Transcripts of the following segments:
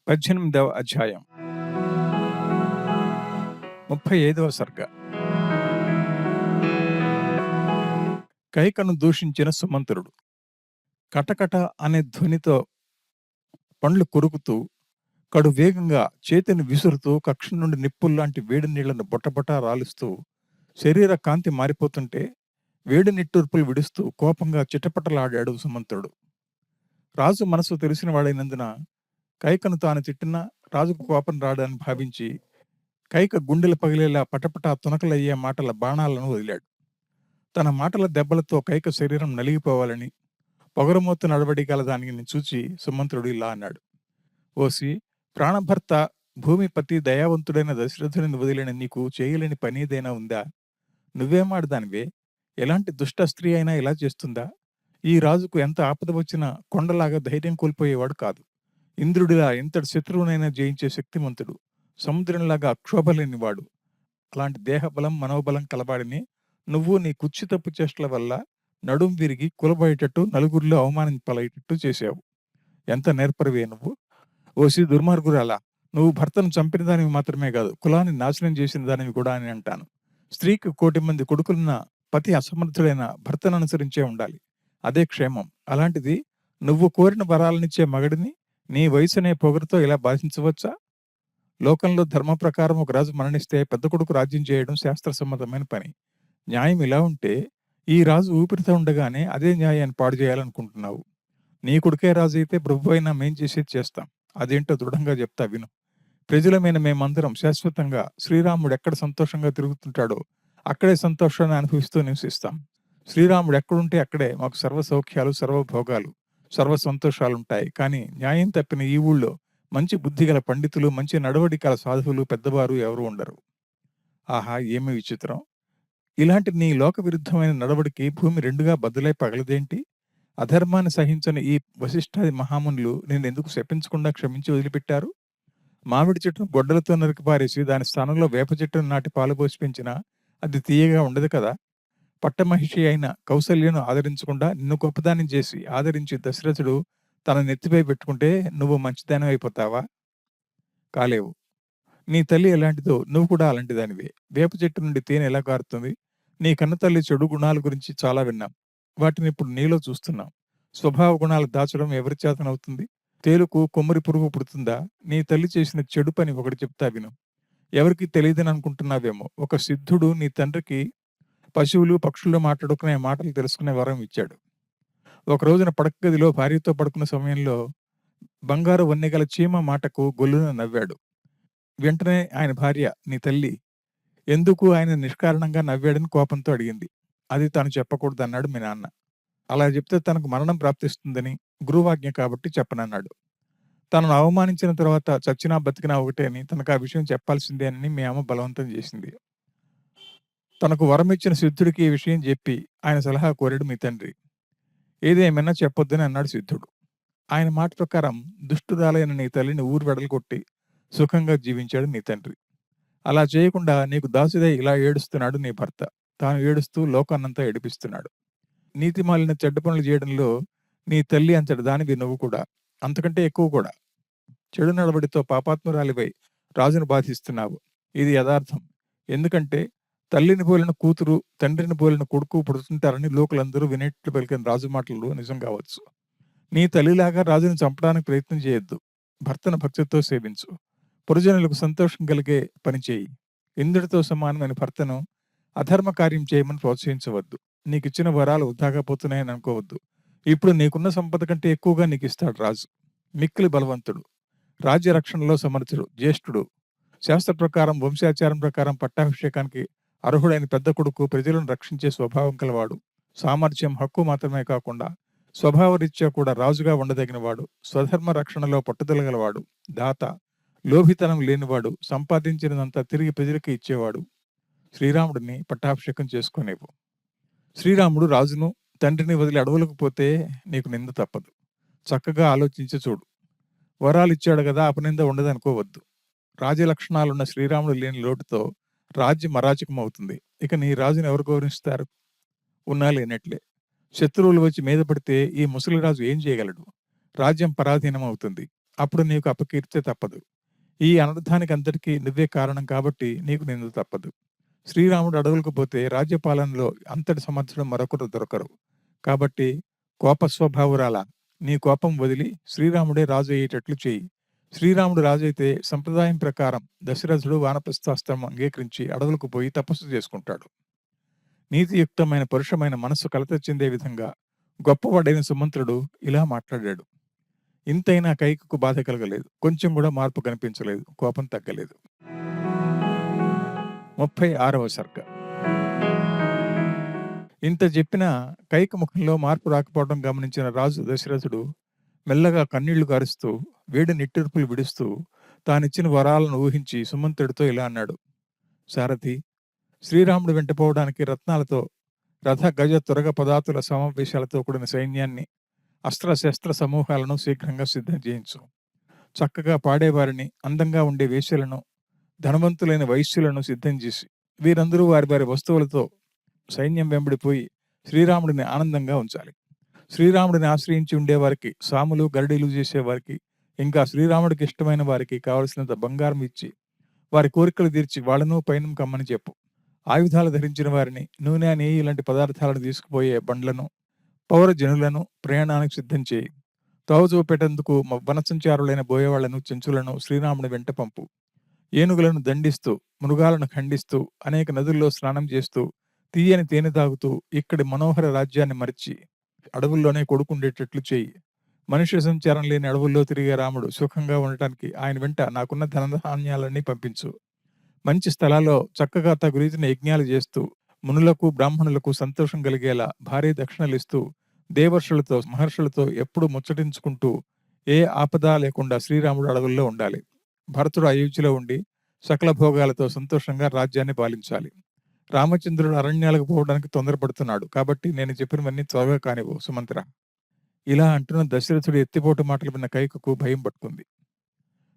18వ అధ్యాయం 35వ సర్గ. కైకను దూషించిన సుమంతుడు. కటకట అనే ధ్వనితో పండ్లు కొరుకుతూ, కడు వేగంగా చేతిని విసురుతూ కక్షం నుండి నిప్పుల్లాంటి వేడి నీళ్లను బొటబొటా రాలుస్తూ, శరీర కాంతి మారిపోతుంటే వేడి నిట్టూర్పులు విడుస్తూ కోపంగా చిటపటలాడాడు సుమంతుడు. రాజు మనసు తెలిసిన వాడైనందున కైకను తాను తిట్టినా రాజుకు కోపం రాడని భావించి కైక గుండెలు పగిలేలా పటపటా తునకలయ్యే మాటల బాణాలను వదిలాడు. తన మాటల దెబ్బలతో కైక శరీరం నలిగిపోవాలని పొగరమోతు నడవడి గల దానిని చూచి సుమంత్రుడు ఇలా అన్నాడు: ఓసి, ప్రాణభర్త భూమిపతి దయావంతుడైన దశరథుని వదిలిన నీకు చేయలేని పనేదైనా ఉందా? నువ్వేమాడదానివే? ఎలాంటి దుష్ట స్త్రీ అయినా ఇలా చేస్తుందా? ఈ రాజుకు ఎంత ఆపద వచ్చినా కొండలాగా ధైర్యం కోల్పోయేవాడు కాదు. ఇంద్రుడిలా ఎంతటి శత్రువునైనా జయించే శక్తిమంతుడు, సముద్రంలాగా అక్షోభలేనివాడు. అలాంటి దేహబలం మనోబలం కలవాడిని నువ్వు నీ కుచ్చితప్పు చేష్టల వల్ల నడుం విరిగి కులబోయేటట్టు నలుగురిలో అవమానం పాలయ్యేటట్టు చేశావు. ఎంత నేర్పరివే నువ్వు! ఓసి దుర్మార్గురాలా, నువ్వు భర్తను చంపిన దానివి మాత్రమే కాదు, కులాన్ని నాశనం చేసిన దానివి కూడా అని అంటాను. స్త్రీకి 1,000,000 మంది కొడుకులున్న పతి అసమర్థుడైన భర్తను అనుసరించే ఉండాలి. అదే క్షేమం. అలాంటిది నువ్వు కోరిన వరాలనిచ్చే మగడిని నీ వయసునే పొగరుతో ఇలా బాధించవచ్చా? లోకంలో ధర్మ ప్రకారం ఒక రాజు మరణిస్తే పెద్ద కొడుకు రాజ్యం చేయడం శాస్త్రసమ్మతమైన పని. న్యాయం ఇలా ఉంటే ఈ రాజు ఊపిరితో ఉండగానే అదే న్యాయాన్ని పాడు చేయాలనుకుంటున్నావు. నీ కొడుకే రాజు అయితే ప్రభు అయినా మేం చేసేది చేస్తాం. అదేంటో దృఢంగా చెప్తా విను. ప్రజలమైన మేమందరం శాశ్వతంగా శ్రీరాముడు ఎక్కడ సంతోషంగా తిరుగుతుంటాడో అక్కడే సంతోషాన్ని అనుభవిస్తూ నివసిస్తాం. శ్రీరాముడు ఎక్కడుంటే అక్కడే మాకు సర్వ సౌఖ్యాలు, సర్వభోగాలు, సర్వ సంతోషాలుంటాయి. కానీ న్యాయం తప్పిన ఈ ఊళ్ళో మంచి బుద్ధిగల పండితులు, మంచి నడవడి గల సాధువులు, పెద్దవారు ఎవరు ఉండరు. ఆహా, ఏమి విచిత్రం! ఇలాంటి నీ లోక విరుద్ధమైన నడవడికి భూమి రెండుగా బద్దలై పగలదేంటి? అధర్మాన్ని సహించని ఈ వశిష్ఠాది మహామునులు నేనెందుకు శపించకుండా క్షమించి వదిలిపెట్టారు? మామిడి చెట్టును గొడ్డలతో నరికి పారేసి దాని స్థానంలో వేప చెట్టును నాటి పాలు పోసి పెంచినా అది తీయగా ఉండదు కదా? పట్టమహిషి అయిన కౌసల్యను ఆదరించకుండా నిన్ను గొప్పదాన్ని చేసి ఆదరించి దశరథుడు తన నెత్తిపై పెట్టుకుంటే నువ్వు మంచిదాని అయిపోతావా? కాలేవు. నీ తల్లి ఎలాంటిదో నువ్వు కూడా అలాంటిదానివే. వేప చెట్టు నుండి తేనె ఎలా కారుతుంది? నీ కన్నతల్లి చెడు గుణాల గురించి చాలా విన్నాం. వాటిని ఇప్పుడు నీలో చూస్తున్నాం. స్వభావ గుణాలు దాచడం ఎవరి చేతనవుతుంది? తేలుకు కొమ్మరి పురుగు పుడుతుందా? నీ తల్లి చేసిన చెడు పని ఒకటి చెప్తా విను. ఎవరికి తెలియదని అనుకుంటున్నావేమో. ఒక సిద్ధుడు నీ తండ్రికి పశువులు, పక్షులు మాట్లాడుకునే మాటలు తెలుసుకునే వరం ఇచ్చాడు. ఒక రోజున పడక గదిలో భార్యతో పడుకున్న సమయంలో బంగారు వన్నెగల చీమ మాటకు గొల్లున నవ్వాడు. వెంటనే ఆయన భార్య, నీ తల్లి, ఎందుకు ఆయన నిష్కారణంగా నవ్వాడని కోపంతో అడిగింది. అది తాను చెప్పకూడదన్నాడు మీ నాన్న. అలా చెప్తే తనకు మరణం ప్రాప్తిస్తుందని గురువాజ్ఞ కాబట్టి చెప్పనన్నాడు. తనను అవమానించిన తర్వాత చచ్చినా బతికినా ఒకటే అని, తనకు ఆ విషయం చెప్పాల్సిందే అని మీ అమ్మ బలవంతం చేసింది. తనకు వరమిచ్చిన సిద్ధుడికి ఈ విషయం చెప్పి ఆయన సలహా కోరాడు మీ తండ్రి. ఏదేమైనా చెప్పొద్దని అన్నాడు సిద్ధుడు. ఆయన మాట ప్రకారం దుష్టురాలైన నీ తల్లిని ఊరు వెడలగొట్టి సుఖంగా జీవించాడు నీ తండ్రి. అలా చేయకుండా నీకు దాసుడై ఇలా ఏడుస్తున్నాడు నీ భర్త. తాను ఏడుస్తూ లోకాన్నంతా ఏడిపిస్తున్నాడు. నీతిమాలిన చెడ్డ పనులు చేయడంలో నీ తల్లి అంతటి దానివి నువ్వు కూడా, అంతకంటే ఎక్కువ కూడా. చెడు నడవడితో పాపాత్మురాలివై రాజును బాధిస్తున్నావు. ఇది యథార్థం. ఎందుకంటే తల్లిని పోలిన కూతురు, తండ్రిని పోలిన కొడుకు పుడుతుంటారని లోకులందరూ వినేట్లు పలికిన రాజు మాటలు నిజం కావచ్చు. నీ తల్లిలాగా రాజును చంపడానికి ప్రయత్నం చేయొద్దు. భర్తను భక్తితో సేవించు. పురజనులకు సంతోషం కలిగే పని చేయి. ఇంద్రుడితో సమానమైన భర్తను అధర్మ కార్యం చేయమని ప్రోత్సహించవద్దు. నీకిచ్చిన వరాలు వృధాగా పోతున్నాయని అనుకోవద్దు. ఇప్పుడు నీకున్న సంపద కంటే ఎక్కువగా నీకు ఇస్తాడు రాజు. మిక్కిలి బలవంతుడు, రాజ్య రక్షణలో సమర్థుడు, జ్యేష్ఠుడు, శాస్త్ర ప్రకారం, వంశాచారం ప్రకారం పట్టాభిషేకానికి అర్హుడైన పెద్ద కొడుకు, ప్రజలను రక్షించే స్వభావం కలవాడు. సామర్థ్యం, హక్కు మాత్రమే కాకుండా స్వభావరీత్యా కూడా రాజుగా ఉండదగినవాడు. స్వధర్మ రక్షణలో పట్టుదల గలవాడు, దాత, లోభితనం లేనివాడు, సంపాదించినదంతా తిరిగి ప్రజలకి ఇచ్చేవాడు. శ్రీరాముడిని పట్టాభిషేకం చేసుకునేవు. శ్రీరాముడు రాజును, తండ్రిని వదిలి అడవులకు పోతే నీకు నింద తప్పదు. చక్కగా ఆలోచించి చూడు. వరాలు ఇచ్చాడు కదా, అపనింద ఉండదనుకోవద్దు. రాజలక్షణాలున్న శ్రీరాముడు లేని లోటుతో రాజ్యం అరాచకం అవుతుంది. ఇక నీ రాజును ఎవరు గౌరవిస్తారు? ఉన్నా లేనట్లే. శత్రువులు వచ్చి మీద పడితే ఈ ముసలిరాజు ఏం చేయగలడు? రాజ్యం పరాధీనం అవుతుంది. అప్పుడు నీకు అపకీర్తే తప్పదు. ఈ అనర్థానికంతటికీ నువ్వే కారణం కాబట్టి నీకు నింద తప్పదు. శ్రీరాముడు అడవులకు పోతే రాజ్యపాలనలో అంతటి సమర్థుడు మరొకరు దొరకరు. కాబట్టి కోపస్వభావురాలా, నీ కోపం వదిలి శ్రీరాముడే రాజు అయ్యేటట్లు చెయ్యి. శ్రీరాముడు రాజైతే సంప్రదాయం ప్రకారం దశరథుడు వానప్రస్థాస్త్రం అంగీకరించి అడవులకు పోయి తపస్సు చేసుకుంటాడు. నీతియుక్తమైన పరుషమైన మనస్సు కలత చెందే విధంగా గొప్పవాడైన సుమంత్రుడు ఇలా మాట్లాడాడు. ఇంతైనా కైకకు బాధ కలగలేదు. కొంచెం కూడా మార్పు కనిపించలేదు. కోపం తగ్గలేదు. 36వ సర్గ. ఇంత చెప్పినా కైక ముఖంలో మార్పు రాకపోవడం గమనించిన రాజు దశరథుడు మెల్లగా కన్నీళ్లు గారుస్తూ వేడి నిట్టూర్పులు విడుస్తూ తానిచ్చిన వరాలను ఊహించి సుమంతుడితో ఇలా అన్నాడు. సారథి, శ్రీరాముడు వెంటపోవడానికి రత్నాలతో రథ గజ తురగ పదాతుల సమావేశాలతో కూడిన సైన్యాన్ని, అస్త్రశస్త్ర సమూహాలను శీఘ్రంగా సిద్ధం చేయించు. చక్కగా పాడేవారిని, అందంగా ఉండే వేశ్యలను, ధనవంతులైన వైశ్యులను సిద్ధం చేసి వీరందరూ వారి వారి వస్తువులతో సైన్యం వెంబడిపోయి శ్రీరాముడిని ఆనందంగా ఉంచాలి. శ్రీరాముడిని ఆశ్రయించి ఉండేవారికి, సాములు గరడీలు చేసేవారికి, ఇంకా శ్రీరాముడికి ఇష్టమైన వారికి కావలసినంత బంగారం ఇచ్చి వారి కోరికలు తీర్చి వాళ్లను పైనం కమ్మని చెప్పు. ఆయుధాలు ధరించిన వారిని, నూనె, నెయ్యి ఇలాంటి పదార్థాలను తీసుకుపోయే బండ్లను, పౌరజనులను ప్రయాణానికి సిద్ధం చేయి. తోవ చూపెట్టేందుకు వనసంచారులైన బోయేవాళ్లను, చెంచులను శ్రీరాముడి వెంట పంపు. ఏనుగులను దండిస్తూ, మృగాలను ఖండిస్తూ, అనేక నదుల్లో స్నానం చేస్తూ, తీయని తేనె తాగుతూ ఇక్కడి మనోహర రాజ్యాన్ని మరిచి అడవుల్లోనే కొడుకుండేటట్లు చేయి. మనుష్య సంచారం లేని అడవుల్లో తిరిగే రాముడు సుఖంగా ఉండటానికి ఆయన వెంట నాకున్న ధనధాన్యాలన్నీ పంపించు. మంచి స్థలాల్లో చక్కగా తగు రీతిన యజ్ఞాలు చేస్తూ, మునులకు బ్రాహ్మణులకు సంతోషం కలిగేలా భారీ దక్షిణలిస్తూ, దేవర్షులతో మహర్షులతో ఎప్పుడూ ముచ్చటించుకుంటూ ఏ ఆపద లేకుండా శ్రీరాముడు అడవుల్లో ఉండాలి. భరతుడు అయోధ్యలో ఉండి సకల భోగాలతో సంతోషంగా రాజ్యాన్ని పాలించాలి. రామచంద్రుడు అరణ్యాలకు పోవడానికి తొందరపడుతున్నాడు కాబట్టి నేను చెప్పినవన్నీ త్వరగా కానివ్వు సుమంత్ర. ఇలా అంటున్న దశరథుడు ఎత్తిపోటు మాటలు విన్న కైకకు భయం పట్టుకుంది.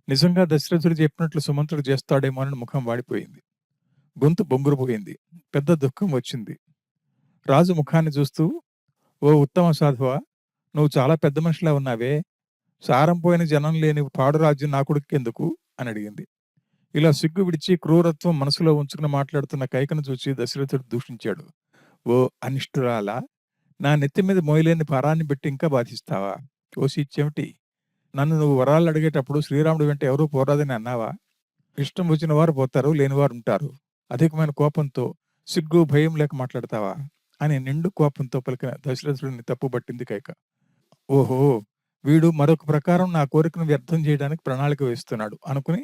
నిజంగా దశరథుడు చెప్పినట్లు సుమంత్రుడు చేస్తాడేమో అని ముఖం వాడిపోయింది. గొంతు బొంగురుపోయింది. పెద్ద దుఃఖం వచ్చింది. రాజు ముఖాన్ని చూస్తూ, ఓ ఉత్తమ సాధువా, నువ్వు చాలా పెద్ద మనిషిలా ఉన్నావే, సారం పోయిన జనం లేని పాడు రాజ్యం నా కొడుకెందుకు అని అడిగింది. ఇలా సిగ్గు విడిచి క్రూరత్వం మనసులో ఉంచుకుని మాట్లాడుతున్న కైకను చూసి దశరథుడు దూషించాడు. ఓ అనిష్ఠురాలా, నా నెత్తి మీద మోయలేని భారాన్ని పెట్టి ఇంకా బాధిస్తావా? ఓసి చెమిటి, నన్ను నువ్వు వరాలు అడిగేటప్పుడు శ్రీరాముడు వెంట ఎవరూ పోరాదని అన్నావా? ఇష్టం వచ్చిన వారు పోతారు, లేనివారు ఉంటారు. అధికమైన కోపంతో సిగ్గు భయం లేక మాట్లాడతావా అని నిండు కోపంతో పలికిన దశరథుడిని తప్పుబట్టింది కైక. ఓహో, వీడు మరొక ప్రకారం నా కోరికను వ్యర్థం చేయడానికి ప్రణాళిక వేస్తున్నాడు అనుకుని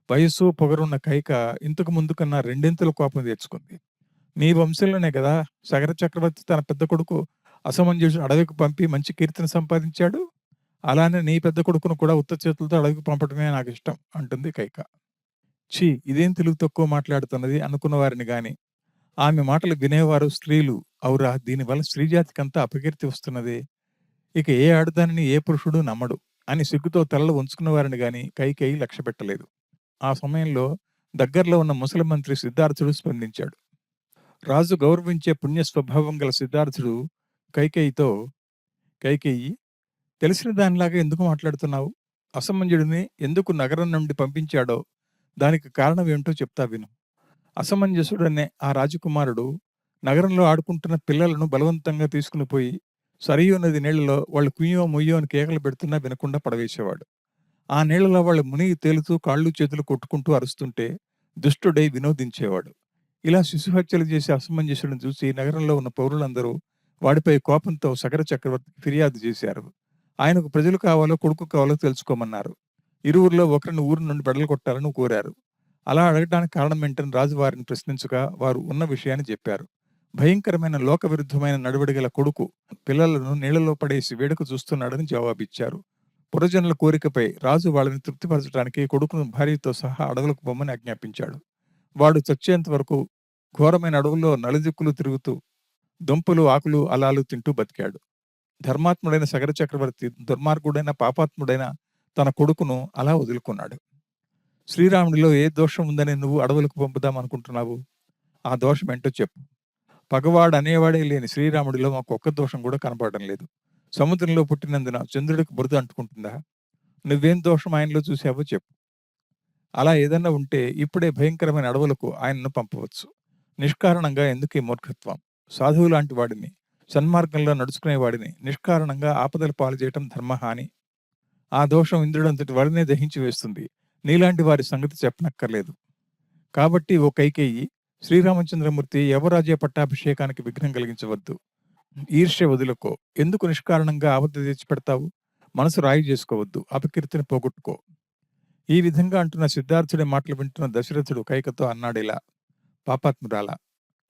వయస్సు పొగరున్న కైక ఇంతకు ముందు కన్నా రెండింతల కోపం తెచ్చుకుంది. నీ వంశంలోనే కదా సగర చక్రవర్తి తన పెద్ద కొడుకు అసమంజసుడు అడవికి పంపి మంచి కీర్తిని సంపాదించాడు. అలానే నీ పెద్ద కొడుకును కూడా ఉత్త చేతులతో అడవికి పంపడమే నాకు ఇష్టం అంటుంది కైక. ఛీ, ఇదేం తెలుగు తక్కువ మాట్లాడుతున్నది అనుకున్న వారిని గాని, ఆమె మాటలు వినేవారు స్త్రీలు, అవురా దీనివల్ల స్త్రీజాతికంతా అపకీర్తి వస్తున్నదే, ఇక ఏ ఆడదానిని ఏ పురుషుడు నమ్మడు అని సిగ్గుతో తలలు ఉంచుకున్న వారిని గాని కైకేయి లక్ష్య పెట్టలేదు. ఆ సమయంలో దగ్గరలో ఉన్న ముసలి మంత్రి సిద్ధార్థుడు స్పందించాడు. రాజు గౌరవించే పుణ్య స్వభావం గల సిద్ధార్థుడు కైకేయితో, కైకేయి, తెలిసిన దానిలాగా ఎందుకు మాట్లాడుతున్నావు? అసమంజుడిని ఎందుకు నగరం నుండి పంపించాడో దానికి కారణం ఏమిటో చెప్తా విను. అసమంజసుడనే ఆ రాజకుమారుడు నగరంలో ఆడుకుంటున్న పిల్లలను బలవంతంగా తీసుకుని పోయి సరియు నది నీళ్లలో వాళ్ళు కుయ్యో ముయ్యో అని కేకలు పెడుతున్నా వినకుండా పడవేసేవాడు. ఆ నీళ్లలో వాళ్ళు మునిగి తేలుతూ కాళ్ళు చేతులు కొట్టుకుంటూ అరుస్తుంటే దుష్టుడై వినోదించేవాడు. ఇలా శిశుహత్యలు చేసే అసమంజసుడిని చూసి నగరంలో ఉన్న పౌరులందరూ వాడిపై కోపంతో సగర చక్రవర్తికి ఫిర్యాదు చేశారు. ఆయనకు ప్రజలు కావాలో కొడుకు కావాలో తెలుసుకోమన్నారు. ఇరువురిలో ఒకరిని ఊరి నుండి బెడలు కొట్టాలని కోరారు. అలా అడగడానికి కారణం ఏంటని రాజు వారిని ప్రశ్నించగా వారు ఉన్న విషయాన్ని చెప్పారు. భయంకరమైన లోక విరుద్ధమైన నడవడిగల కొడుకు పిల్లలను నీళ్లలో పడేసి వేడుక చూస్తున్నాడని జవాబిచ్చారు. పురజనుల కోరికపై రాజు వాళ్ళని తృప్తిపరచడానికి కొడుకును భార్యతో సహా అడవులకు పొమ్మని ఆజ్ఞాపించాడు. వాడు చచ్చేంత వరకు ఘోరమైన అడవుల్లో నలుదిక్కులు తిరుగుతూ దుంపలు ఆకులు అలాలు తింటూ బతికాడు. ధర్మాత్ముడైన సగర చక్రవర్తి దుర్మార్గుడైన పాపాత్ముడైన తన కొడుకును అలా వదులుకున్నాడు. శ్రీరాముడిలో ఏ దోషం ఉందని నువ్వు అడవులకు పంపుదామనుకుంటున్నావు? ఆ దోషం ఏంటో చెప్పు. పగవాడు అనేవాడే లేని శ్రీరాముడిలో మాకు ఒక్క దోషం కూడా కనపడడం లేదు. సముద్రంలో పుట్టినందున చంద్రుడికి బురద అంటుకుంటుందా? నువ్వేం దోషం ఆయనలో చూసావో చెప్పు. అలా ఏదన్నా ఉంటే ఇప్పుడే భయంకరమైన అడవులకు ఆయనను పంపవచ్చు. నిష్కారణంగా ఎందుకీ మూర్ఖత్వం? సాధువులాంటి వాడిని, సన్మార్గంలో నడుచుకునేవాడిని నిష్కారణంగా ఆపదల పాలు చేయటం ధర్మహాని. ఆ దోషం ఇంద్రుడంతటి వాడినే దహించి వేస్తుంది. నీలాంటి వారి సంగతి చెప్పనక్కర్లేదు. కాబట్టి ఓ కైకేయి, శ్రీరామచంద్రమూర్తి యువరాజ్య పట్టాభిషేకానికి విఘ్నం కలిగించవద్దు. ఈర్ష్య వదులుకో. ఎందుకు నిష్కారణంగా ఆపద తెచ్చిపెడతావు? మనసు రాయి చేసుకోవద్దు. అపకీర్తిని పోగొట్టుకో. ఈ విధంగా అంటున్న సిద్ధార్థుడి మాటలు వింటున్న దశరథుడు కైకతో అన్నాడిలా: పాపాత్మురాలా,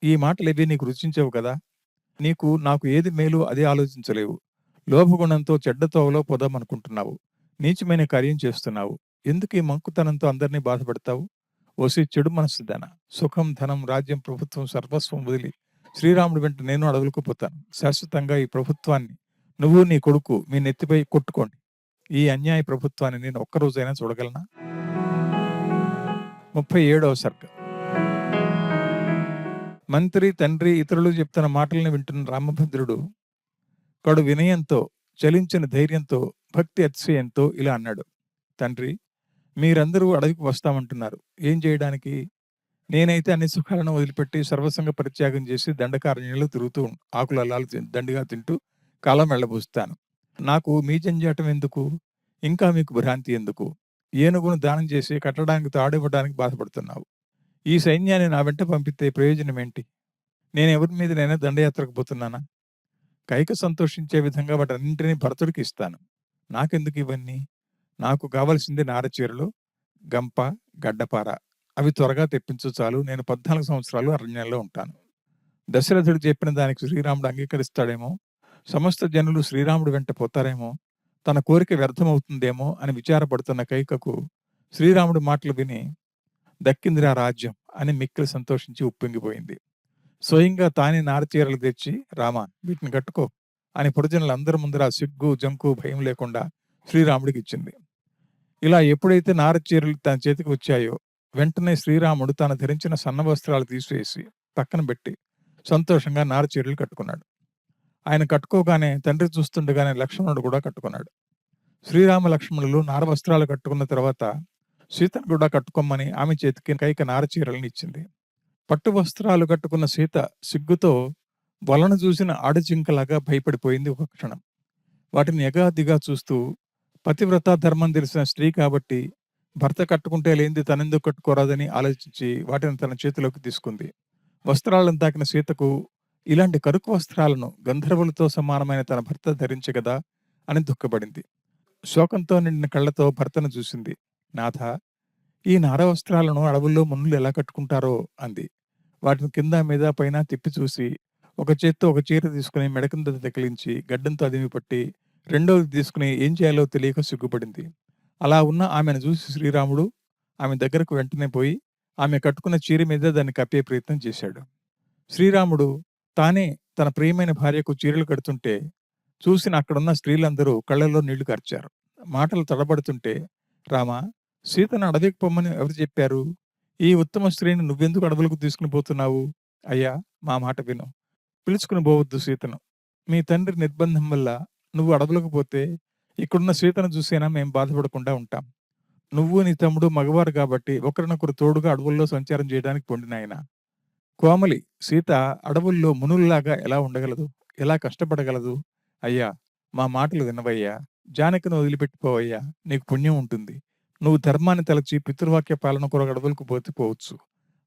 ఈ మాటలేవీ నీకు రుచించవు కదా! నీకు నాకు ఏది మేలు అదే ఆలోచించలేవు. లోభగుణంతో చెడ్డ తోవలో పోదామనుకుంటున్నావు. నీచమైన కార్యం చేస్తున్నావు. ఎందుకీ మంకుతనంతో అందరినీ బాధపెడతావు? ఓసి చెడు మనస్సుదానా! సుఖం, ధనం, రాజ్యం, ప్రభుత్వం సర్వస్వం వదిలి శ్రీరాముడి వెంట నేను అడవులకు పోతాను. శాశ్వతంగా ఈ ప్రభుత్వాన్ని నువ్వు నీ కొడుకు మీ నెత్తిపై కొట్టుకోండి. ఈ అన్యాయ ప్రభుత్వాన్ని నేను ఒక్కరోజైనా చూడగలనా? 37వ సర్గ. మంత్రి, తండ్రి, ఇతరులు చెప్తున్న మాటల్ని వింటున్న రామభద్రుడు కడు వినయంతో, చలించిన ధైర్యంతో, భక్తి అతిశయంతో ఇలా అన్నాడు: తండ్రి, మీరందరూ అడవికి వస్తామంటున్నారు. ఏం చేయడానికి? నేనైతే అన్ని సుఖాలను వదిలిపెట్టి సర్వసంగ పరిత్యాగం చేసి దండకారణ్యంలో తిరుగుతూ ఆకులల్లాలు దండిగా తింటూ కాలం వెళ్ళబోస్తాను. నాకు మీ జంజాటం ఎందుకు? ఇంకా మీకు భ్రాంతి ఎందుకు? ఏనుగును దానం చేసి కట్టడానికి తాడివ్వడానికి బాధపడుతున్నావు. ఈ సైన్యాన్ని నా వెంట పంపితే ప్రయోజనమేంటి? నేనెవరి మీదనైనా దండయాత్రకు పోతున్నానా? కైక సంతోషించే విధంగా వాటన్నింటినీ భరతుడికి ఇస్తాను. నాకెందుకు ఇవన్నీ? నాకు కావలసింది నారచీరలు, గంప, గడ్డపార. అవి త్వరగా తెప్పించు చాలు. నేను 14 సంవత్సరాలు అరణ్యంలో ఉంటాను. దశరథుడు చెప్పిన దానికి శ్రీరాముడు అంగీకరిస్తాడేమో, సమస్త జనులు శ్రీరాముడు వెంట పోతారేమో, తన కోరిక వ్యర్థమవుతుందేమో అని విచారపడుతున్న కైకకు శ్రీరాముడి మాటలు విని దక్కిందిరా రాజ్యం అని మిక్కిలి సంతోషించి ఉప్పొంగిపోయింది. స్వయంగా తానే నారచీరలు తెచ్చి, రామా, వీటిని కట్టుకో అని పురజనులందరి ముందర సిగ్గు, జంకు, భయం లేకుండా శ్రీరాముడికి ఇచ్చింది. ఇలా ఎప్పుడైతే నారచీరలు తన చేతికి వచ్చాయో వెంటనే శ్రీరాముడు తాను ధరించిన సన్న వస్త్రాలు తీసివేసి పక్కన పెట్టి సంతోషంగా నారచీరలు కట్టుకున్నాడు. ఆయన కట్టుకోగానే తండ్రి చూస్తుండగానే లక్ష్మణుడు కూడా కట్టుకున్నాడు. శ్రీరామ లక్ష్మణులు నారవస్త్రాలు కట్టుకున్న తర్వాత సీతను కూడా కట్టుకోమని ఆమె చేతికి కైక నారచీరలను ఇచ్చింది. పట్టు వస్త్రాలు కట్టుకున్న సీత సిగ్గుతో వలను చూసిన ఆడజింకలాగా భయపడిపోయింది ఒక క్షణం. వాటిని ఎగాదిగా చూస్తూ, పతివ్రత ధర్మం తెలిసిన స్త్రీ కాబట్టి భర్త కట్టుకుంటే లేనిది తనెందుకు కట్టుకోరాదని ఆలోచించి వాటిని తన చేతిలోకి తీసుకుంది. వస్త్రాలను తాకిన సీతకు ఇలాంటి కరుకు వస్త్రాలను గంధర్వులతో సమానమైన తన భర్త ధరించగదా అని దుఃఖపడింది. శోకంతో నిండిన కళ్ళతో భర్తను చూసింది. నాథ, ఈ నార వస్త్రాలను అడవుల్లో మునులు ఎలా కట్టుకుంటారో అంది. వాటిని కింద మీద పైన తిప్పి చూసి ఒక చేత్తో ఒక చీర తీసుకుని మెడ కింద తగిలించి గడ్డంతో అదిమి పట్టి రెండోది తీసుకుని ఏం చేయాలో తెలియక సిగ్గుపడింది. అలా ఉన్న ఆమెను చూసి శ్రీరాముడు ఆమె దగ్గరకు వెంటనే పోయి ఆమె కట్టుకున్న చీర మీద దాన్ని కప్పే ప్రయత్నం చేశాడు. శ్రీరాముడు తానే తన ప్రియమైన భార్యకు చీరలు కడుతుంటే చూసిన అక్కడున్న స్త్రీలందరూ కళ్ళల్లో నీళ్లు కార్చారు. మాటలు తడబడుతుంటే, రామా, సీతను అడవికి పొమ్మని ఎవరు చెప్పారు? ఈ ఉత్తమ స్త్రీని నువ్వెందుకు అడవులకు తీసుకుని పోతున్నావు? అయ్యా, మా మాట విను. పిలుచుకుని పోవద్దు సీతను. మీ తండ్రి నిర్బంధం వల్ల నువ్వు అడవులకు పోతే ఇక్కడున్న సీతను చూసైనా మేం బాధపడకుండా ఉంటాం. నువ్వు నీ తమ్ముడు మగవారు కాబట్టి ఒకరినొకరు తోడుగా అడవుల్లో సంచారం చేయడానికి పొండినాయన. కోమలి సీత అడవుల్లో మునుల్లాగా ఎలా ఉండగలదు? ఎలా కష్టపడగలదు? అయ్యా, మా మాటలు వినవయ్యా. జానకిని వదిలిపెట్టిపోవయ్యా, నీకు పుణ్యం ఉంటుంది. నువ్వు ధర్మాన్ని తలచి పితృవాక్య పాలన కొరకు అడవులకు పోతే పోవచ్చు.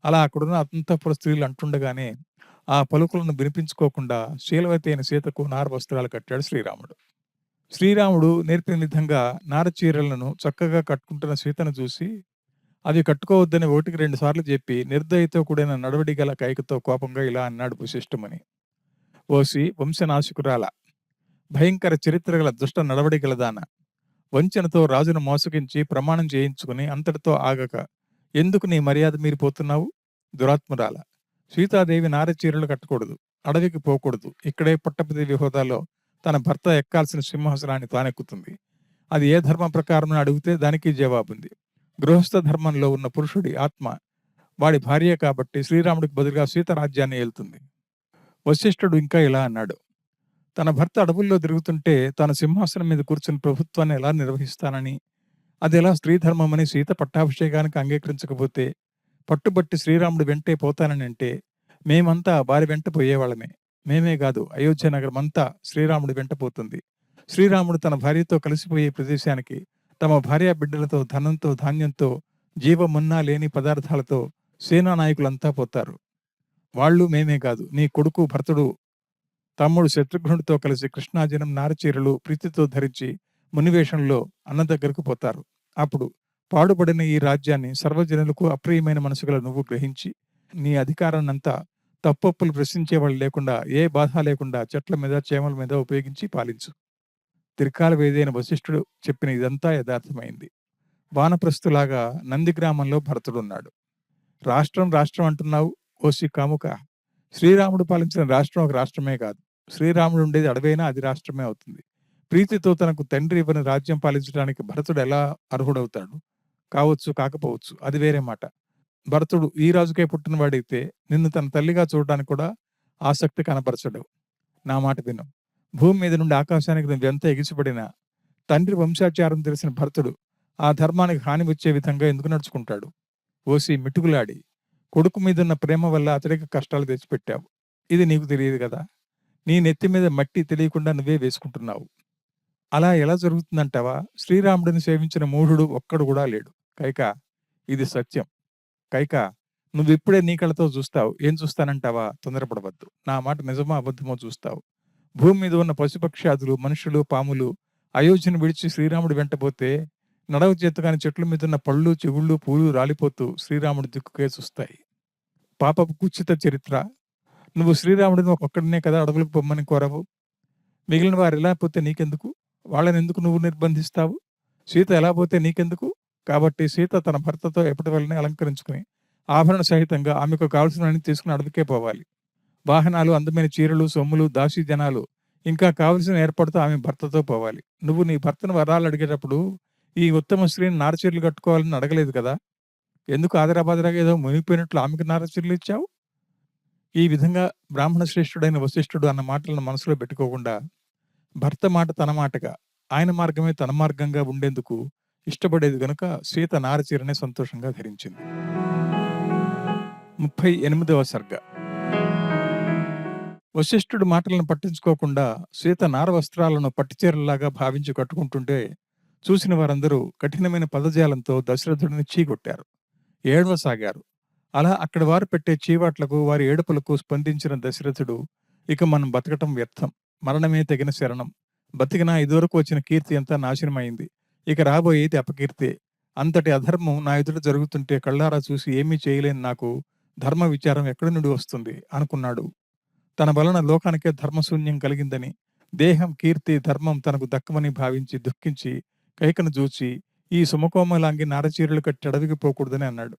అలా అక్కడున్న అంతఃపుర స్త్రీలు అంటుండగానే ఆ పలుకులను వినిపించుకోకుండా శీలవతి అయిన సీతకు నార వస్త్రాలు కట్టాడు శ్రీరాముడు. శ్రీరాముడు నేర్పిన విధంగా నార చీరలను చక్కగా కట్టుకుంటున్న సీతను చూసి అవి కట్టుకోవద్దని 1-2 సార్లు చెప్పి నిర్దయతో కూడిన నడవడి గల కైకతో కోపంగా ఇలా అన్నాడు వశిష్ఠముని: ఓసి వంశనాశకురాల, భయంకర చరిత్ర గల దుష్ట నడవడి గలదాన, వంచనతో రాజును మోసగించి ప్రమాణం చేయించుకుని అంతటితో ఆగక ఎందుకు నీ మర్యాద మీరిపోతున్నావు? దురాత్మురాల, సీతాదేవి నారచీరలు కట్టకూడదు, అడవికి పోకూడదు. ఇక్కడే పట్టపదేవి హోదాలో తన భర్త ఎక్కాల్సిన సింహాసనాన్ని తానెక్కుతుంది. అది ఏ ధర్మ ప్రకారం అడిగితే దానికి జవాబుంది. గృహస్థ ధర్మంలో ఉన్న పురుషుడి ఆత్మ వాడి భార్య కాబట్టి శ్రీరాముడికి బదులుగా సీతరాజ్యాన్ని ఏలుతుంది. వశిష్ఠుడు ఇంకా ఇలా అన్నాడు: తన భర్త అడవుల్లో తిరుగుతుంటే తాను సింహాసనం మీద కూర్చుని ప్రభుత్వాన్ని ఎలా నిర్వహిస్తానని అదెలా స్త్రీ ధర్మమని సీత పట్టాభిషేకానికి అంగీకరించకపోతే, పట్టుబట్టి శ్రీరాముడు వెంటే పోతాననంటే, మేమంతా వారి వెంట పోయేవాళ్ళమే. మేమే గాదు అయోధ్య నగరమంతా శ్రీరాముడి వెంట పోతుంది. శ్రీరాముడు తన భార్యతో కలిసిపోయే ప్రదేశానికి, తమ భార్యా బిడ్డలతో, ధనంతో, ధాన్యంతో, జీవమున్నా లేని పదార్థాలతో సేనా నాయకులంతా పోతారు. వాళ్ళు మేమే గాదు. నీ కొడుకు భరతుడు, తమ్ముడు శత్రుఘ్నుడితో కలిసి కృష్ణాజినం, నారచీరలు ప్రీతితో ధరించి మునివేషంలో అన్న దగ్గరకు పోతారు. అప్పుడు పాడుబడిన ఈ రాజ్యాన్ని సర్వజనులకు అప్రియమైన మనసుగల నువ్వు గ్రహించి, నీ అధికారాన్నంతా తప్పొప్పులు ప్రశ్నించేవాళ్ళు లేకుండా, ఏ బాధ లేకుండా చెట్ల మీద, చేమల మీద ఉపయోగించి పాలించు. త్రికాల వేదైన వశిష్ఠుడు చెప్పిన ఇదంతా యథార్థమైంది. వానప్రస్థులాగా నందిగ్రామంలో భరతుడున్నాడు. రాష్ట్రం, రాష్ట్రం అంటున్నావు ఓసి కాముక. శ్రీరాముడు పాలించిన రాష్ట్రం ఒక రాష్ట్రమే కాదు. శ్రీరాముడు ఉండేది అడవైనా అది రాష్ట్రమే అవుతుంది. ప్రీతితో తనకు తండ్రి ఇవ్వని రాజ్యం పాలించడానికి భరతుడు ఎలా అర్హుడవుతాడు? కావచ్చు, కాకపోవచ్చు. అది వేరే మాట. భరతుడు ఈ రాజుకే పుట్టినవాడైతే నిన్ను తన తల్లిగా చూడడానికి కూడా ఆసక్తి కనపరచడు. నా మాట విను. భూమి మీద నుండి ఆకాశానికి నువ్వెంత ఎగిసిపడినా తండ్రి వంశాచారం తెలిసిన భరతుడు ఆ ధర్మానికి హాని వచ్చే విధంగా ఎందుకు నడుచుకుంటాడు? ఓసి మిటుకులాడి, కొడుకు మీదున్న ప్రేమ వల్ల అతడికి కష్టాలు తెచ్చిపెట్టావు. ఇది నీకు తెలియదు కదా. నీ నెత్తి మీద మట్టి తెలియకుండా నువ్వే వేసుకుంటున్నావు. అలా ఎలా జరుగుతుందంటావా? శ్రీరాముడిని సేవించిన మూఢుడు ఒక్కడు కూడా లేడు. కైక, ఇది సత్యం. కైక, నువ్విప్పుడే నీ కళ్ళతో చూస్తావు. ఏం చూస్తానంటావా? తొందరపడవద్దు. నా మాట నిజమో అబద్ధమో చూస్తావు. భూమి మీద ఉన్న పశుపక్ష్యాదులు, మనుషులు, పాములు అయోధ్యను విడిచి శ్రీరాముడు వెంటపోతే నడవ చేతగాని చెట్ల మీదున్న పళ్ళు, చెగుళ్ళు, పూలు రాలిపోతూ శ్రీరాముడి దిక్కుకే చూస్తాయి. పాపపు కుచిత చరిత్ర. నువ్వు శ్రీరాముడిని ఒక్కడినే కదా అడవులకు పొమ్మని కోరవు. మిగిలిన వారు ఎలా పోతే నీకెందుకు? వాళ్ళనెందుకు నువ్వు నిర్బంధిస్తావు? సీత ఎలా పోతే నీకెందుకు? కాబట్టి సీత తన భర్తతో ఎప్పటి వల్లనే అలంకరించుకుని ఆభరణ సహితంగా ఆమెకు కావలసినవన్నీ తీసుకుని అడవికే పోవాలి. వాహనాలు, అందమైన చీరలు, సొమ్ములు, దాసీ జనాలు, ఇంకా కావలసిన ఏర్పాటుతో ఆమె భర్తతో పోవాలి. నువ్వు నీ భర్తను వరాలు అడిగేటప్పుడు ఈ ఉత్తమ స్త్రీని నారచీరలు కట్టుకోవాలని అడగలేదు కదా. ఎందుకు ఆదరాబాదరాగా ఏదో మునిగిపోయినట్లు ఆమెకు నారచీరలు ఇచ్చావు? ఈ విధంగా బ్రాహ్మణ శ్రేష్ఠుడైన వశిష్ఠుడు అన్న మాటలను మనసులో పెట్టుకోకుండా, భర్త మాట తన మాటగా, ఆయన మార్గమే తన మార్గంగా ఉండేందుకు ఇష్టపడేది గనుక సీత నారచీరనే సంతోషంగా ధరించింది. 38వ సర్గ. వశిష్ఠుడి మాటలను పట్టించుకోకుండా సీత నార వస్త్రాలను పట్టుచీరల్లాగా భావించి కట్టుకుంటుంటే చూసిన వారందరూ కఠినమైన పదజాలంతో దశరథుడిని చీకొట్టారు, ఏడవసాగారు. అలా అక్కడి వారు పెట్టే చీవాట్లకు, వారి ఏడుపులకు స్పందించిన దశరథుడు, ఇక మనం బతకటం వ్యర్థం, మరణమే తగిన శరణం. బతికినా ఇదివరకు వచ్చిన కీర్తి అంతా నాశనమైంది. ఇక రాబోయేది అపకీర్తే. అంతటి అధర్మం నా ఎదుట జరుగుతుంటే కళ్ళారా చూసి ఏమీ చేయలేని నాకు ధర్మ విచారం ఎక్కడి నుండి వస్తుంది అనుకున్నాడు. తన వలన లోకానికే ధర్మశూన్యం కలిగిందని, దేహం, కీర్తి, ధర్మం తనకు దక్కమని భావించి దుఃఖించి కైకను చూచి ఈ సుమకోమలాంగి నారచీరలు కట్టి అడవికి పోకూడదని అన్నాడు.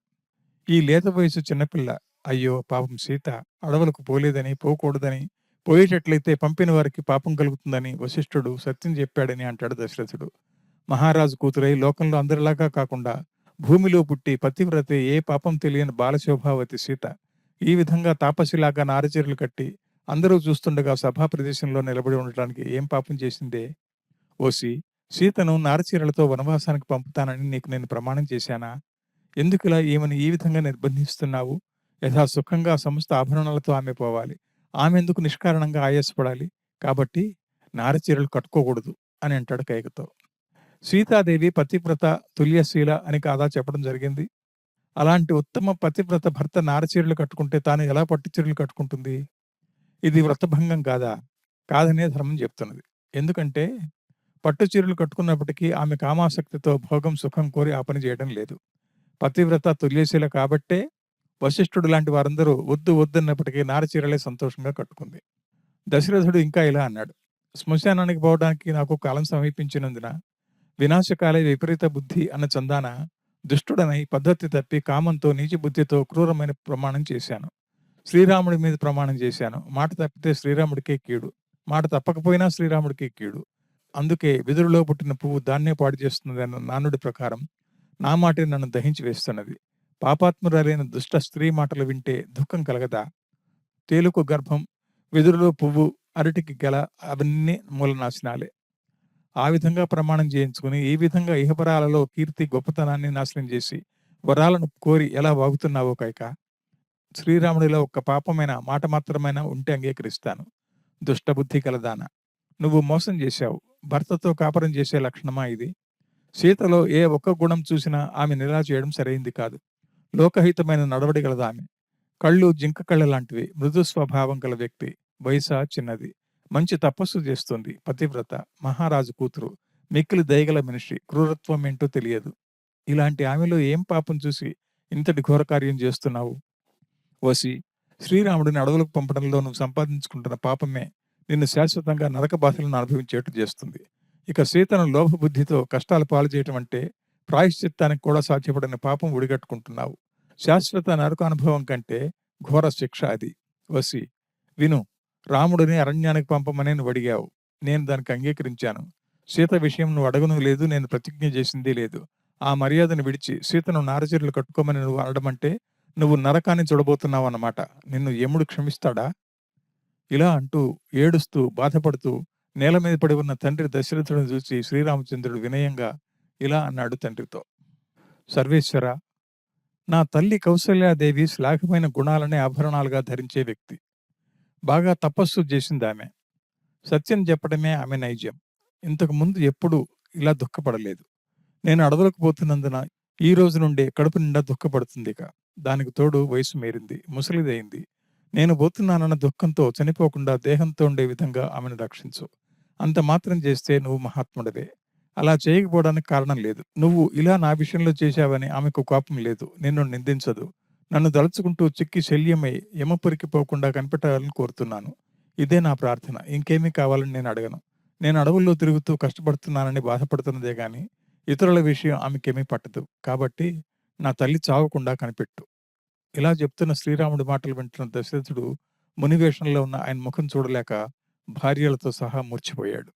ఈ లేత వయసు చిన్నపిల్ల, అయ్యో పాపం సీత అడవులకు పోలేదని, పోకూడదని, పోయేటట్లయితే పంపిన వారికి పాపం కలుగుతుందని వశిష్ఠుడు సత్యం చెప్పాడని అంటాడు దశరథుడు. మహారాజు కూతురై లోకంలో అందరిలాగా కాకుండా భూమిలో పుట్టి పతివ్రతే, ఏ పాపం తెలియని బాలశోభావతి సీత ఈ విధంగా తాపసిలాగా నారచీరలు కట్టి అందరూ చూస్తుండగా సభా ప్రదేశంలో నిలబడి ఉండటానికి ఏం పాపం చేసిందే? ఓసి, సీతను నారచీరలతో వనవాసానికి పంపుతానని నీకు నేను ప్రమాణం చేశానా? ఎందుకిలా ఈమెను ఈ విధంగా నిర్బంధిస్తున్నావు? యథాసుఖంగా సమస్త ఆభరణాలతో ఆమె పోవాలి. ఆమెందుకు నిష్కారణంగా ఆయాసపడాలి? కాబట్టి నారచీరలు కట్టుకోకూడదు అని అంటాడు కైకతో. సీతాదేవి పతివ్రత, తుల్యశీల అని కాదా చెప్పడం జరిగింది. అలాంటి ఉత్తమ పతివ్రత భర్త నారచీరలు కట్టుకుంటే తాను ఎలా పట్టుచీరలు కట్టుకుంటుంది? ఇది వ్రతభంగం కాదా? కాదనే ధర్మం చెప్తున్నది. ఎందుకంటే పట్టుచీరలు కట్టుకున్నప్పటికీ ఆమె కామాసక్తితో భోగం, సుఖం కోరి ఆ పని చేయడం లేదు. పతివ్రత, తుల్యశీల కాబట్టే వశిష్ఠుడు లాంటి వారందరూ వద్దు వద్దన్నప్పటికీ నారచీరలే సంతోషంగా కట్టుకుంది. దశరథుడు ఇంకా ఇలా అన్నాడు. శ్మశానానికి పోవడానికి నాకు కాలం సమీపించినందున వినాశకాలే విపరీత బుద్ధి అన్న చందాన దుష్టుడనై పద్ధతి తప్పి కామంతో, నీచి బుద్ధితో క్రూరమైన ప్రమాణం చేశాను. శ్రీరాముడి మీద ప్రమాణం చేశాను. మాట తప్పితే శ్రీరాముడికే కీడు, మాట తప్పకపోయినా శ్రీరాముడికే కీడు. అందుకే వెదురులో పుట్టిన పువ్వు దాన్నే పాడు చేస్తుంది అన్న నానుడి ప్రకారం నా మాటే నన్ను దహించి వేస్తున్నది. పాపాత్మురాలైన దుష్ట స్త్రీ మాటలు వింటే దుఃఖం కలగదా? తేలుకు గర్భం, వెదురులో పువ్వు, అరటికి గెల అవన్నీ మూలనాశనాలే. ఆ విధంగా ప్రమాణం చేయించుకుని, ఈ విధంగా ఇహపరాలలో కీర్తి, గొప్పతనాన్ని నాశనం చేసి, వరాలను కోరి ఎలా వాగుతున్నావో కైక. శ్రీరాముడిలో ఒక్క పాపమైన మాట మాత్రమైనా ఉంటే అంగీకరిస్తాను. దుష్టబుద్ధి కలదాన! నువ్వు మోసం చేశావు. భర్తతో కాపురం చేసే లక్షణమా ఇది? సీతలో ఏ ఒక్క గుణం చూసినా ఆమెనిలా చేయడం సరైంది కాదు. లోకహితమైన నడవడి గలదామె. కళ్ళు జింక కళ్ళలాంటివి. మృదు స్వభావం గల వ్యక్తి. వయసా చిన్నది. మంచి తపస్సు చేస్తుంది. పతివ్రత. మహారాజు కూతురు. మిక్కిలి దయగల మనిషి. క్రూరత్వం ఏంటో తెలియదు. ఇలాంటి ఆమెలో ఏం పాపం చూసి ఇంతటి ఘోరకార్యం చేస్తున్నావు? వసి, శ్రీరాముడిని అడవులకు పంపడంలో నువ్వు సంపాదించుకుంటున్న పాపమే నిన్ను శాశ్వతంగా నరక బాధలను అనుభవించేట్టు చేస్తుంది. ఇక సీతను లోభబుద్ధితో కష్టాలు పాలు చేయటం అంటే ప్రాయశ్చిత్తానికి కూడా సాధ్యపడని పాపం ఒడిగట్టుకుంటున్నావు. శాశ్వత నరక అనుభవం కంటే ఘోర శిక్ష అది. వసి, విను. రాముడిని అరణ్యానికి పంపమని నువ్వు అడిగావు. నేను దానికి అంగీకరించాను. సీత విషయం నువ్వు అడగను లేదు, నేను ప్రతిజ్ఞ చేసింది లేదు. ఆ మర్యాదను విడిచి సీతను నారచీరలు కట్టుకోమని నువ్వు అనడమంటే నువ్వు నరకాన్ని చూడబోతున్నావన్నమాట. నిన్ను యముడు క్షమిస్తాడా? ఇలా అంటూ ఏడుస్తూ, బాధపడుతూ నేల మీద పడి ఉన్న తండ్రి దశరథుడిని చూసి శ్రీరామచంద్రుడు వినయంగా ఇలా అన్నాడు తండ్రితో. సర్వేశ్వరా! నా తల్లి కౌసల్యాదేవి శ్లాఘమైన గుణాలనే ఆభరణాలుగా ధరించే వ్యక్తి. బాగా తపస్సు చేసిందామె. సత్యం చెప్పడమే ఆమె నైజం. ఇంతకు ముందు ఎప్పుడూ ఇలా దుఃఖపడలేదు. నేను అడవులకు పోతున్నందున ఈ రోజు నుండే కడుపు నిండా దుఃఖపడుతుందిక. దానికి తోడు వయసు మీరింది. ముసలిదయింది. నేను పోతున్నానన్న దుఃఖంతో చనిపోకుండా దేహంతో ఉండే విధంగా ఆమెను రక్షించు. అంత మాత్రం చేస్తే నువ్వు మహాత్ముడివే. అలా చేయకపోవడానికి కారణం లేదు. నువ్వు ఇలా నా విషయంలో చేశావని ఆమెకు కోపం లేదు. నిన్ను నిందించదు. నన్ను దలుచుకుంటూ చిక్కి శల్యమై యమపురికి పోకుండా కనిపెట్టాలని కోరుతున్నాను. ఇదే నా ప్రార్థన. ఇంకేమీ కావాలని నేను అడగను. నేను అడవుల్లో తిరుగుతూ కష్టపడుతున్నానని బాధపడుతున్నదే గాని ఇతరుల విషయం ఆమెకేమీ పట్టదు. కాబట్టి నా తల్లి చావకుండా కనిపెట్టు. ఇలా చెప్తున్న శ్రీరాముడి మాటలు వింటున్న దశరథుడు మునివేషంలో ఉన్న ఆయన ముఖం చూడలేక భార్యలతో సహా మూర్ఛపోయాడు.